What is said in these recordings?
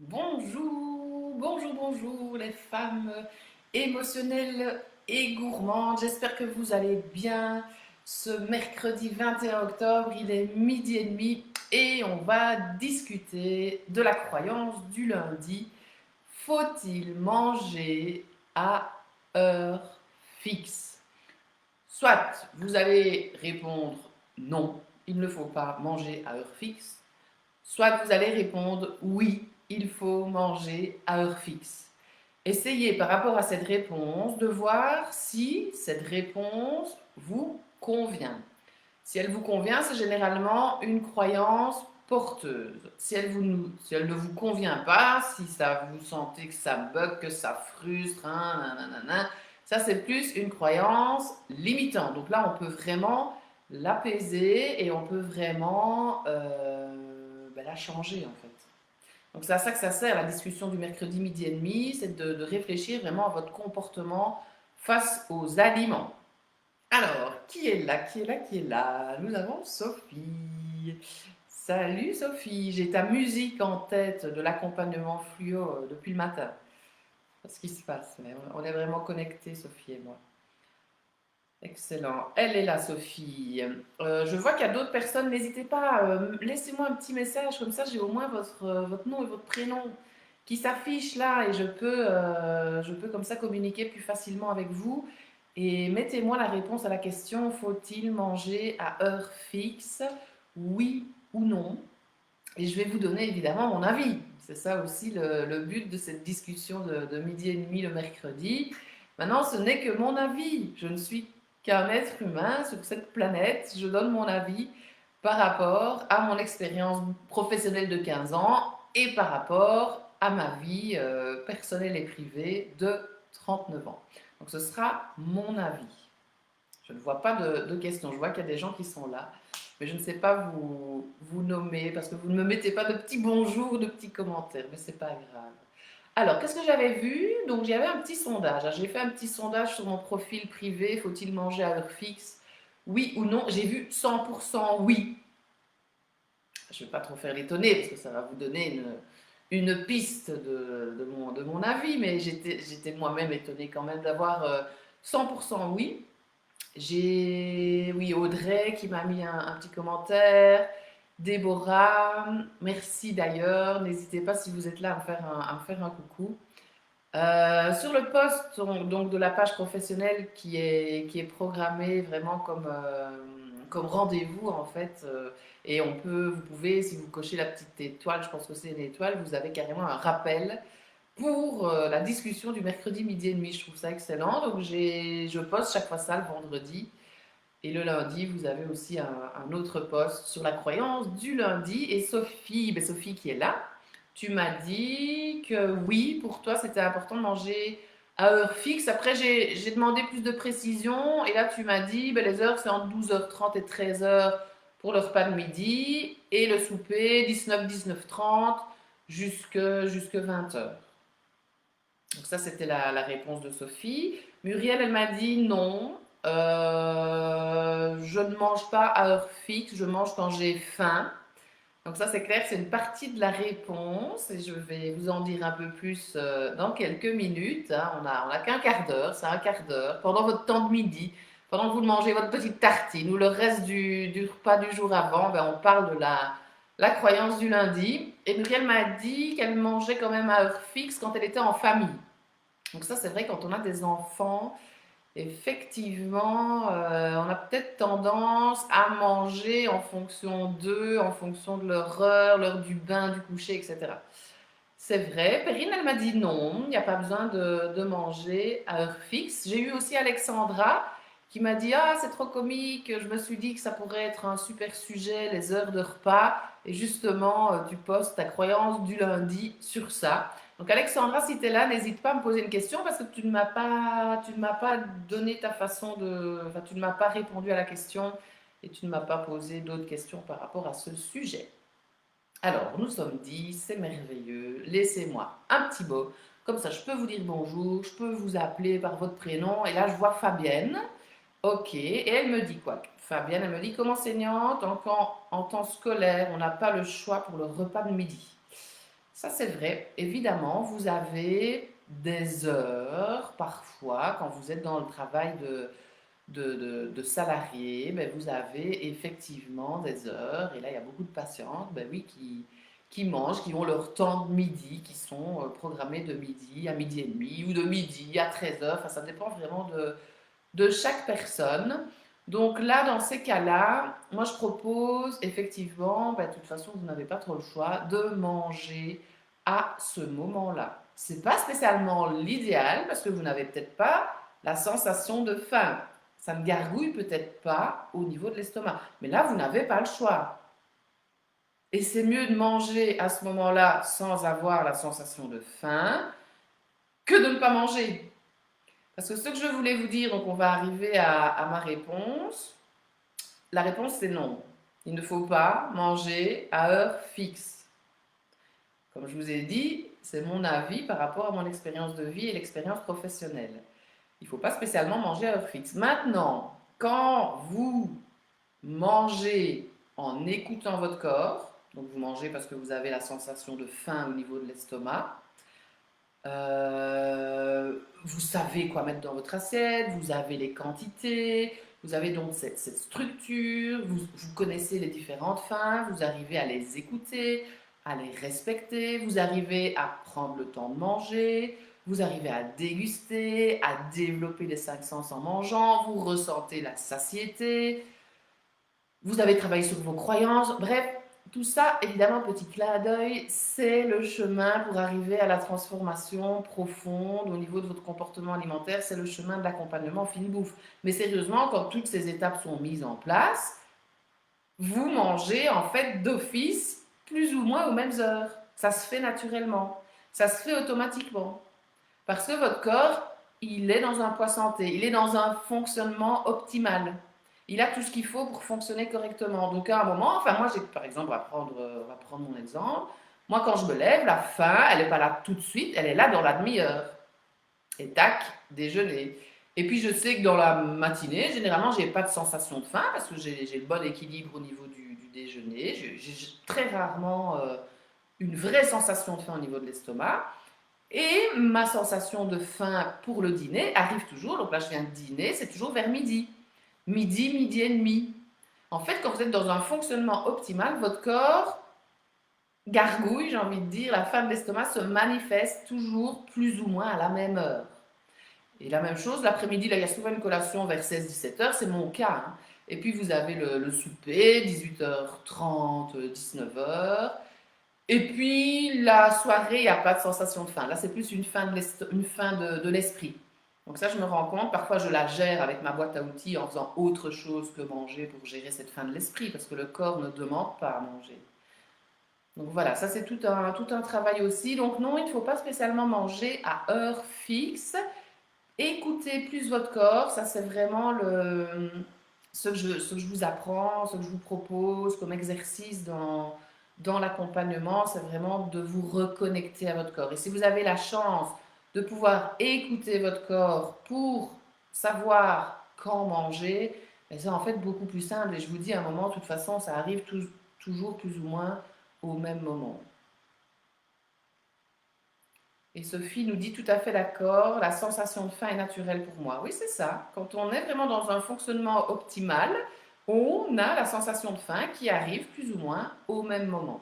Bonjour, bonjour, bonjour les femmes émotionnelles et gourmandes. J'espère que vous allez bien. Ce mercredi 21 octobre, il est midi et demi et on va discuter de la croyance du lundi. Faut-il manger à heure fixe? Soit vous allez répondre non, il ne faut pas manger à heure fixe. Soit vous allez répondre oui, il faut manger à heure fixe. Essayez par rapport à cette réponse de voir si cette réponse vous convient. Si elle vous convient, c'est généralement une croyance porteuse. Si elle ne vous convient pas, si ça vous sentez que ça bug, que ça frustre, hein, nanana, ça c'est plus une croyance limitante. Donc là, on peut vraiment l'apaiser et on peut vraiment la changer en fait. Donc c'est à ça que ça sert la discussion du mercredi midi et demi, c'est de réfléchir vraiment à votre comportement face aux aliments. Alors, qui est là? Qui est là? Qui est là? Nous avons Sophie. Salut Sophie, j'ai ta musique en tête de l'accompagnement fluo depuis le matin. Ce qui se passe, mais on est vraiment connectés, Sophie et moi. Excellent. Elle est là, Sophie. Je vois qu'il y a d'autres personnes. N'hésitez pas, laissez-moi un petit message, comme ça j'ai au moins votre nom et votre prénom qui s'affichent là et je peux comme ça communiquer plus facilement avec vous. Et mettez-moi la réponse à la question, faut-il manger à heure fixe? Oui ou non? Et je vais vous donner évidemment mon avis. C'est ça aussi le but de cette discussion de midi et demi le mercredi. Maintenant, ce n'est que mon avis. Je ne suis qu'un être humain sur cette planète. Je donne mon avis par rapport à mon expérience professionnelle de 15 ans et par rapport à ma vie personnelle et privée de 39 ans. Donc ce sera mon avis. Je ne vois pas de questions. Je vois qu'il y a des gens qui sont là. Mais je ne sais pas vous nommer parce que vous ne me mettez pas de petits bonjours, de petits commentaires. Mais c'est pas grave. Alors, qu'est-ce que j'avais vu? Donc, j'avais un petit sondage. J'ai fait un petit sondage sur mon profil privé. Faut-il manger à heure fixe? Oui ou non? J'ai vu 100% oui. Je ne vais pas trop faire l'étonner parce que ça va vous donner une piste de mon avis. Mais j'étais moi-même étonnée quand même d'avoir 100% oui. J'ai, oui, Audrey qui m'a mis un petit commentaire. Déborah, merci d'ailleurs. N'hésitez pas si vous êtes là à me faire un coucou. Sur le post donc, de la page professionnelle qui est programmée vraiment comme rendez-vous en fait, et vous pouvez, si vous cochez la petite étoile, je pense que c'est une étoile, vous avez carrément un rappel pour la discussion du mercredi midi et demi. Je trouve ça excellent. Donc je poste chaque fois ça le vendredi. Et le lundi, vous avez aussi un autre post sur la croyance du lundi. Et Sophie, ben Sophie qui est là, tu m'as dit que oui, pour toi, c'était important de manger à heure fixe. Après, j'ai demandé plus de précision. Et là, tu m'as dit, ben, les heures, c'est entre 12h30 et 13h pour le repas de midi. Et le souper, 19h-19h30 jusque 20h. Donc ça, c'était la réponse de Sophie. Muriel, elle m'a dit non, je ne mange pas à heure fixe, je mange quand j'ai faim. Donc ça, c'est clair, c'est une partie de la réponse et je vais vous en dire un peu plus dans quelques minutes, hein. On a qu'un quart d'heure, c'est un quart d'heure. Pendant votre temps de midi, pendant que vous mangez votre petite tartine ou le reste du repas du jour avant, ben, on parle de la croyance du lundi. Et Muriel m'a dit qu'elle mangeait quand même à heure fixe quand elle était en famille. Donc ça, c'est vrai, quand on a des enfants, effectivement, on a peut-être tendance à manger en fonction d'eux, en fonction de leur heure, l'heure du bain, du coucher, etc. C'est vrai. Perrine, elle m'a dit non, il n'y a pas besoin de manger à heure fixe. J'ai eu aussi Alexandra qui m'a dit ah, c'est trop comique, je me suis dit que ça pourrait être un super sujet, les heures de repas. Et justement, tu postes ta croyance du lundi sur ça. Donc Alexandra, si tu es là, n'hésite pas à me poser une question parce que tu ne m'as pas donné ta façon de... Enfin, tu ne m'as pas répondu à la question et tu ne m'as pas posé d'autres questions par rapport à ce sujet. Alors, nous sommes 10, c'est merveilleux. Laissez-moi un petit mot. Comme ça, je peux vous dire bonjour, je peux vous appeler par votre prénom. Et là, je vois Fabienne. Ok. Et elle me dit quoi? Fabienne, elle me dit comme enseignante, en temps scolaire, on n'a pas le choix pour le repas de midi. Ça, c'est vrai. Évidemment, vous avez des heures, parfois, quand vous êtes dans le travail de salarié, ben, vous avez effectivement des heures, et là, il y a beaucoup de patientes, ben oui, qui mangent, qui ont leur temps de midi, qui sont programmés de midi à midi et demi, ou de midi à 13 heures. Enfin, ça dépend vraiment de chaque personne. Donc là, dans ces cas-là, moi je propose effectivement, ben, de toute façon, vous n'avez pas trop le choix, de manger à ce moment-là. C'est pas spécialement l'idéal parce que vous n'avez peut-être pas la sensation de faim. Ça ne gargouille peut-être pas au niveau de l'estomac. Mais là, vous n'avez pas le choix. Et c'est mieux de manger à ce moment-là sans avoir la sensation de faim que de ne pas manger. Parce que ce que je voulais vous dire, donc on va arriver à ma réponse. La réponse c'est non. Il ne faut pas manger à heure fixe. Comme je vous ai dit, c'est mon avis par rapport à mon expérience de vie et l'expérience professionnelle. Il ne faut pas spécialement manger à heure fixe. Maintenant, quand vous mangez en écoutant votre corps, donc vous mangez parce que vous avez la sensation de faim au niveau de l'estomac, vous savez quoi mettre dans votre assiette, vous avez les quantités, vous avez donc cette structure, vous connaissez les différentes faims, vous arrivez à les écouter, à les respecter, vous arrivez à prendre le temps de manger, vous arrivez à déguster, à développer les cinq sens en mangeant, vous ressentez la satiété, vous avez travaillé sur vos croyances, bref, tout ça, évidemment, petit clin d'œil, c'est le chemin pour arriver à la transformation profonde au niveau de votre comportement alimentaire, c'est le chemin de l'accompagnement fine bouffe. Mais sérieusement, quand toutes ces étapes sont mises en place, vous mangez en fait d'office plus ou moins aux mêmes heures. Ça se fait naturellement, ça se fait automatiquement. Parce que votre corps, il est dans un poids santé, il est dans un fonctionnement optimal. Il a tout ce qu'il faut pour fonctionner correctement. Donc à un moment, enfin moi j'ai par exemple, on va prendre mon exemple, moi quand je me lève, la faim, elle n'est pas là tout de suite, elle est là dans la demi-heure. Et tac, déjeuner. Et puis je sais que dans la matinée, généralement, j'ai pas de sensation de faim parce que j'ai le bon équilibre au niveau du déjeuner. J'ai très rarement une vraie sensation de faim au niveau de l'estomac. Et ma sensation de faim pour le dîner arrive toujours, donc là je viens de dîner, c'est toujours vers midi. Midi, midi et demi. En fait, quand vous êtes dans un fonctionnement optimal, votre corps gargouille, j'ai envie de dire, la faim de l'estomac se manifeste toujours plus ou moins à la même heure. Et la même chose, l'après-midi, là, il y a souvent une collation vers 16-17 heures, c'est mon cas. Hein. Et puis vous avez le souper, 18h30, 19 heures. Et puis la soirée, il n'y a pas de sensation de faim. Là, c'est plus une faim de l'esprit. Donc ça, je me rends compte, parfois je la gère avec ma boîte à outils en faisant autre chose que manger pour gérer cette faim de l'esprit, parce que le corps ne demande pas à manger. Donc voilà, ça c'est tout un travail aussi. Donc non, il ne faut pas spécialement manger à heure fixe. Écoutez plus votre corps, ça c'est vraiment ce que je vous apprends, ce que je vous propose comme exercice dans l'accompagnement, c'est vraiment de vous reconnecter à votre corps. Et si vous avez la chance de pouvoir écouter votre corps pour savoir quand manger, c'est en fait beaucoup plus simple. Et je vous dis, à un moment, de toute façon, ça arrive toujours plus ou moins au même moment. Et Sophie nous dit tout à fait d'accord, la sensation de faim est naturelle pour moi. Oui, c'est ça. Quand on est vraiment dans un fonctionnement optimal, on a la sensation de faim qui arrive plus ou moins au même moment.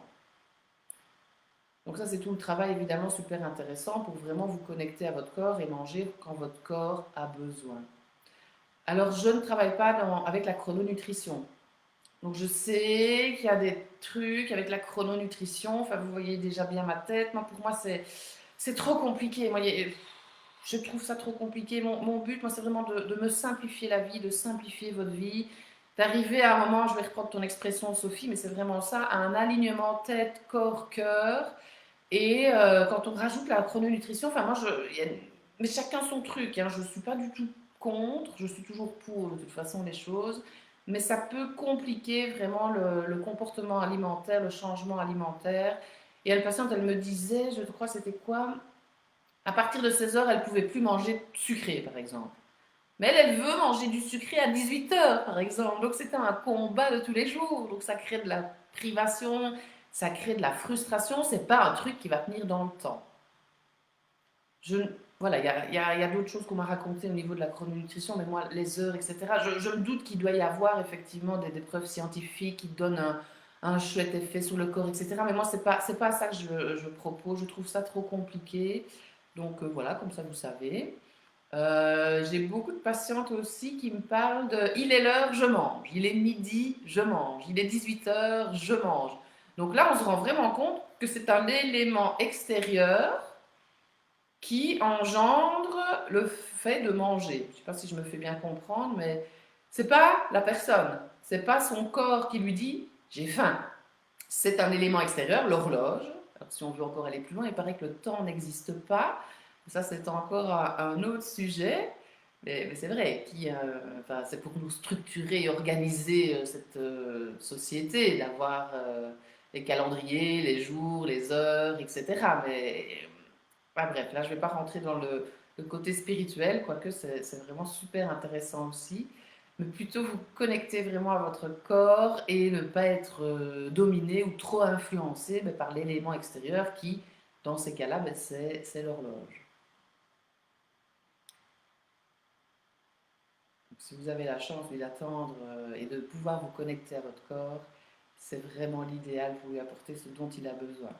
Donc ça, c'est tout le travail évidemment super intéressant pour vraiment vous connecter à votre corps et manger quand votre corps a besoin. Alors, je ne travaille pas avec la chrononutrition. Donc, je sais qu'il y a des trucs avec la chrononutrition. Enfin, vous voyez déjà bien ma tête. Moi, pour moi, c'est trop compliqué. Moi, je trouve ça trop compliqué. Mon but, moi, c'est vraiment de me simplifier la vie, de simplifier votre vie, d'arriver à un moment, je vais reprendre ton expression, Sophie, mais c'est vraiment ça, à un alignement tête, corps, cœur. Et quand on rajoute la chrononutrition, enfin, mais chacun son truc. Hein, je ne suis pas du tout contre, je suis toujours pour de toute façon les choses. Mais ça peut compliquer vraiment le comportement alimentaire, le changement alimentaire. Et la patiente, elle me disait, je crois, c'était quoi? À partir de 16 heures, elle ne pouvait plus manger sucré, par exemple. Mais elle veut manger du sucré à 18 heures, par exemple. Donc c'était un combat de tous les jours. Donc ça crée de la privation, ça crée de la frustration, c'est pas un truc qui va tenir dans le temps. Voilà, il y a d'autres choses qu'on m'a racontées au niveau de la chrononutrition, mais moi, les heures, etc., je me doute qu'il doit y avoir effectivement des preuves scientifiques qui donnent un chouette effet sur le corps, etc. Mais moi, c'est pas ça que je propose, je trouve ça trop compliqué. Donc voilà, comme ça vous savez. J'ai beaucoup de patientes aussi qui me parlent de il est l'heure, je mange. Il est midi, je mange. Il est 18 heures, je mange. Donc là, on se rend vraiment compte que c'est un élément extérieur qui engendre le fait de manger. Je ne sais pas si je me fais bien comprendre, mais c'est pas la personne, c'est pas son corps qui lui dit j'ai faim. C'est un élément extérieur, l'horloge. Alors, si on veut encore aller plus loin, il paraît que le temps n'existe pas. Ça, c'est encore un autre sujet. Mais c'est vrai, enfin, c'est pour nous structurer et organiser cette société, d'avoir les calendriers, les jours, les heures, etc. Mais bref, là, je ne vais pas rentrer dans le côté spirituel, quoique c'est vraiment super intéressant aussi. Mais plutôt vous connecter vraiment à votre corps et ne pas être dominé ou trop influencé par l'élément extérieur qui, dans ces cas-là, c'est l'horloge. Donc, si vous avez la chance d'attendre et de pouvoir vous connecter à votre corps, c'est vraiment l'idéal pour lui apporter ce dont il a besoin.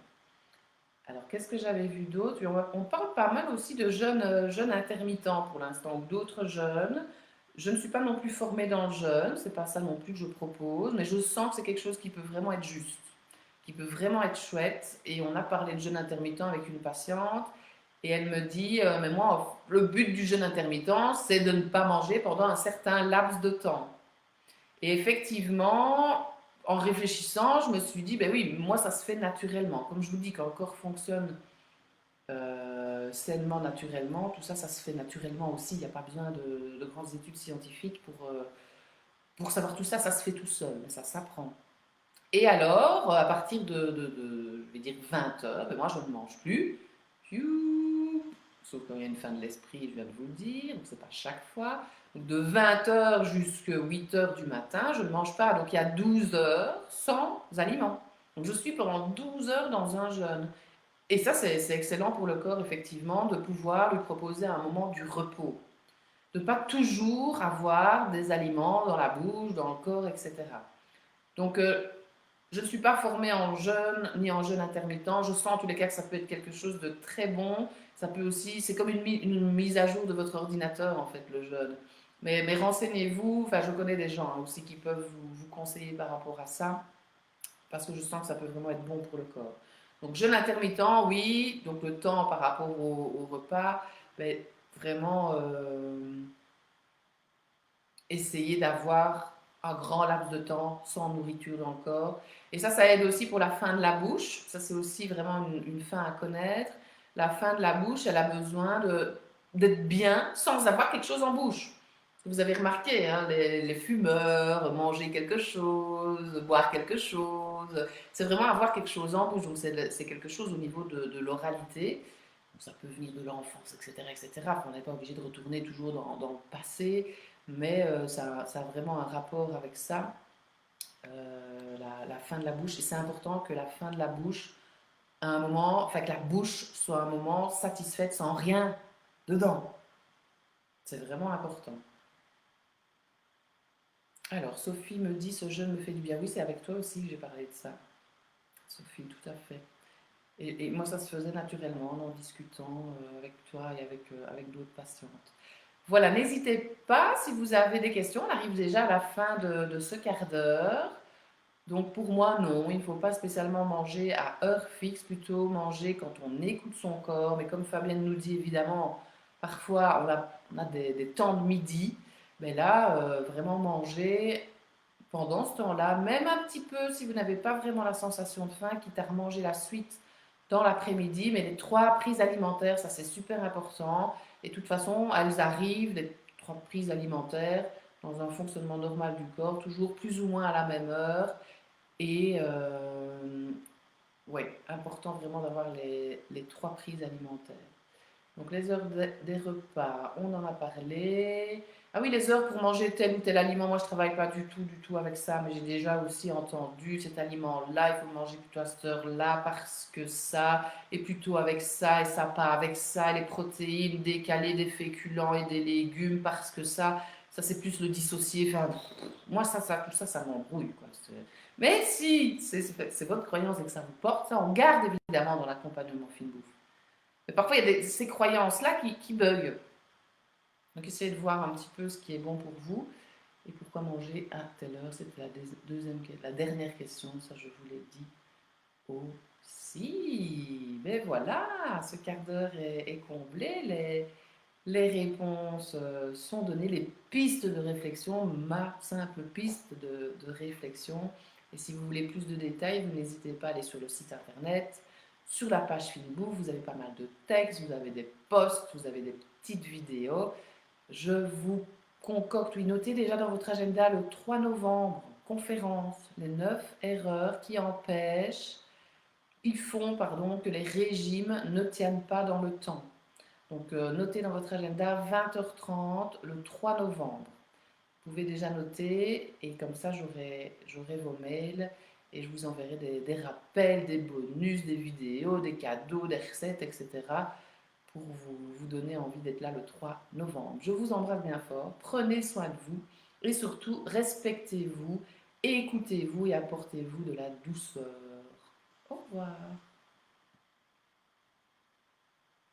Alors, qu'est-ce que j'avais vu d'autre? On parle pas mal aussi de jeûnes intermittents pour l'instant, ou d'autres jeûnes. Je ne suis pas non plus formée dans le jeûne, c'est pas ça non plus que je propose, mais je sens que c'est quelque chose qui peut vraiment être juste, qui peut vraiment être chouette. Et on a parlé de jeûne intermittent avec une patiente, et elle me dit, mais moi, le but du jeûne intermittent, c'est de ne pas manger pendant un certain laps de temps. Et effectivement, en réfléchissant, je me suis dit, ben oui, moi, ça se fait naturellement. Comme je vous dis, quand le corps fonctionne sainement, naturellement, tout ça, ça se fait naturellement aussi. Il n'y a pas besoin de grandes études scientifiques pour savoir tout ça. Ça se fait tout seul, mais ça s'apprend. Et alors, à partir je vais dire 20 heures, ben moi, je ne mange plus. Sauf quand il y a une fin de l'esprit, je viens de vous le dire, donc c'est pas chaque fois. Donc de 20 heures jusqu'à 8 heures du matin, je ne mange pas. Donc il y a 12 heures sans aliments. Donc je suis pendant 12 heures dans un jeûne. Et ça, c'est excellent pour le corps, effectivement, de pouvoir lui proposer un moment du repos. De ne pas toujours avoir des aliments dans la bouche, dans le corps, etc. Donc, je ne suis pas formée en jeûne ni en jeûne intermittent. Je sens en tous les cas que ça peut être quelque chose de très bon. Ça peut aussi, c'est comme une mise à jour de votre ordinateur, en fait, le jeûne. Mais renseignez-vous. Enfin, je connais des gens aussi qui peuvent vous conseiller par rapport à ça, parce que je sens que ça peut vraiment être bon pour le corps. Donc, jeûne intermittent, oui. Donc, le temps par rapport au repas, mais vraiment essayer d'avoir un grand laps de temps sans nourriture dans le corps. Et ça aide aussi pour la faim de la bouche. Ça, c'est aussi vraiment une faim à connaître. La faim de la bouche, elle a besoin d'être bien sans avoir quelque chose en bouche. Vous avez remarqué, hein, les fumeurs, manger quelque chose, boire quelque chose, c'est vraiment avoir quelque chose en bouche. Donc c'est quelque chose au niveau de l'oralité. Ça peut venir de l'enfance, etc., etc. On n'est pas obligé de retourner toujours dans le passé, mais ça a vraiment un rapport avec ça, la fin de la bouche. Et c'est important que la fin de la bouche, à un moment, enfin que la bouche soit un moment satisfaite sans rien dedans. C'est vraiment important. Alors, Sophie me dit, ce jeûne me fait du bien. Oui, c'est avec toi aussi que j'ai parlé de ça. Sophie, tout à fait. Et moi, ça se faisait naturellement en discutant avec toi et avec d'autres patientes. Voilà, n'hésitez pas si vous avez des questions. On arrive déjà à la fin de ce quart d'heure. Donc pour moi, non, il ne faut pas spécialement manger à heure fixe, plutôt manger quand on écoute son corps. Mais comme Fabienne nous dit, évidemment, parfois on a des temps de midi. Mais là, vraiment manger pendant ce temps-là, même un petit peu si vous n'avez pas vraiment la sensation de faim, quitte à remanger la suite dans l'après-midi. Mais les trois prises alimentaires, ça c'est super important. Et de toute façon, elles arrivent, les trois prises alimentaires, dans un fonctionnement normal du corps, toujours plus ou moins à la même heure. Et ouais, important vraiment d'avoir les trois prises alimentaires. Donc les heures des repas, on en a parlé. Ah oui, les heures pour manger tel ou tel aliment, moi je travaille pas du tout avec ça, mais j'ai déjà aussi entendu cet aliment-là, il faut le manger plutôt à cette heure-là parce que ça, et plutôt avec ça, et ça pas avec ça, et les protéines décalées des féculents et des légumes parce que ça c'est plus le dissocier. Enfin, moi tout ça, ça m'embrouille, quoi. Mais si c'est votre croyance et que ça vous porte, ça on garde évidemment dans l'accompagnement fine bouffe. Mais parfois il y a ces croyances-là qui bug. Donc essayez de voir un petit peu ce qui est bon pour vous et pourquoi manger à telle heure. C'était la dernière question, ça je vous l'ai dit aussi. Mais voilà, ce quart d'heure est comblé, les réponses sont données, les pistes de réflexion, ma simple piste de réflexion. Et si vous voulez plus de détails, vous n'hésitez pas à aller sur le site internet, sur la page Finbook, vous avez pas mal de textes, vous avez des posts, vous avez des petites vidéos. Je vous concocte, oui, notez déjà dans votre agenda le 3 novembre, conférence, les 9 erreurs qui empêchent, ils font, pardon, que les régimes ne tiennent pas dans le temps. Donc notez dans votre agenda 20h30 le 3 novembre. Vous pouvez déjà noter et comme ça j'aurai vos mails et je vous enverrai des rappels, des bonus, des vidéos, des cadeaux, des recettes, etc. pour vous donner envie d'être là le 3 novembre. Je vous embrasse bien fort, prenez soin de vous et surtout respectez-vous, écoutez-vous et apportez-vous de la douceur. Au revoir.